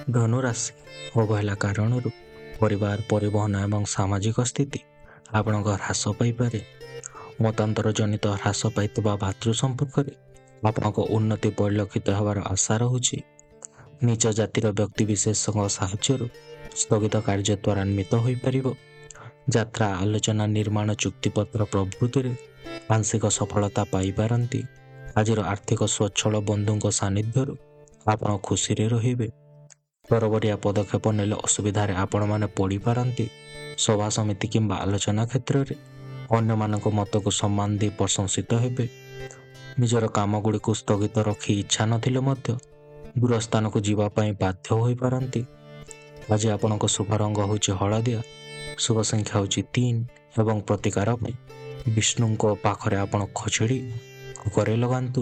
ଧନୁରାଶି ଅବହେଳା କାରଣରୁ ପରିବାର, ପରିବହନ ଏବଂ ସାମାଜିକ ସ୍ଥିତି ଆପଣଙ୍କ ହ୍ରାସ ପାଇପାରେ। ମତାନ୍ତର ଜନିତ ହ୍ରାସ ପାଇଥିବା ଭାତୃ ସମ୍ପର୍କରେ ଆପଣଙ୍କ ଉନ୍ନତି ପରିଲକ୍ଷିତ ହେବାର ଆଶା ରହୁଛି। ନିଜ ଜାତିର ବ୍ୟକ୍ତିବିଶେଷଙ୍କ ସାହାଯ୍ୟରୁ ସ୍ଥଗିତ କାର୍ଯ୍ୟ ତ୍ୱରାନ୍ୱିତ ହୋଇପାରିବ। ଯାତ୍ରା, ଆଲୋଚନା, ନିର୍ମାଣ, ଚୁକ୍ତିପତ୍ର ପ୍ରଭୃତିରେ ଆଂଶିକ ସଫଳତା ପାଇପାରନ୍ତି। ଆଜିର ଆର୍ଥିକ ସ୍ୱଚ୍ଛଳ ବନ୍ଧୁଙ୍କ ସାନ୍ନିଧ୍ୟରୁ ଆପଣ ଖୁସିରେ ରହିବେ। ତରବରିଆ ପଦକ୍ଷେପ ନେଲେ ଅସୁବିଧାରେ ଆପଣମାନେ ପଡ଼ିପାରନ୍ତି। ସଭା ସମିତି କିମ୍ବା ଆଲୋଚନା କ୍ଷେତ୍ରରେ ଅନ୍ୟମାନଙ୍କ ମତକୁ ସମ୍ମାନ ଦେଇ ପ୍ରଶଂସିତ ହେବେ। ନିଜର କାମଗୁଡ଼ିକୁ ସ୍ଥଗିତ ରଖି ଇଚ୍ଛା ନଥିଲେ ମଧ୍ୟ ଦୂର ସ୍ଥାନକୁ ଯିବା ପାଇଁ ବାଧ୍ୟ ହୋଇପାରନ୍ତି। ଆଜି ଆପଣଙ୍କ ଶୁଭ ରଙ୍ଗ ହେଉଛି ହଳଦିଆ, ଶୁଭ ସଂଖ୍ୟା ହେଉଛି 3 ଏବଂ ପ୍ରତିକାର ପାଇଁ ବିଷ୍ଣୁଙ୍କ ପାଖରେ ଆପଣ ଖଜୁରୀ ଭୋଗରେ ଲଗାନ୍ତୁ।